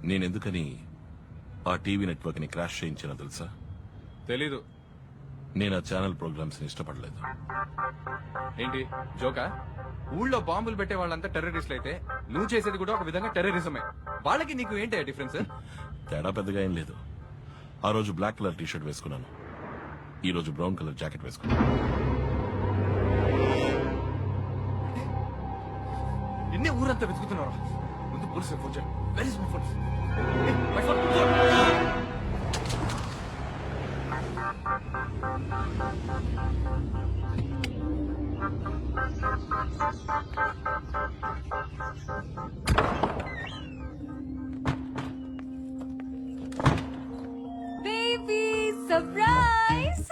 నేనెందుకని ఆ TV network ని crash చేయించానో తెలుసా? తెలీదు. నేను ఆ ఛానల్ ప్రోగ్రామ్స్ ని ఇష్టపడలేదు. ఏంటి జోకా? ఊళ్ళో బాంబులు పెట్టే వాళ్ళంతా టెర్రరిస్టులు అయితే నువ్వు చేసేది కూడా ఒక విధంగా టెర్రరిజమే. వాళ్ళకి నీకు ఏంటి డిఫరెన్స్? తేడా పెద్దగా ఏం లేదు. ఆ రోజు బ్లాక్ కలర్ టీ షర్ట్ వేసుకున్నాను, ఈ రోజు బ్రౌన్ కలర్ జాకెట్ వేసుకున్నాను. నిన్నే ఊరంతా వెతుకుతున్నారు. ముందు పోలీసు ఫోన్ చేయి. Where is my phone? Baby, surprise!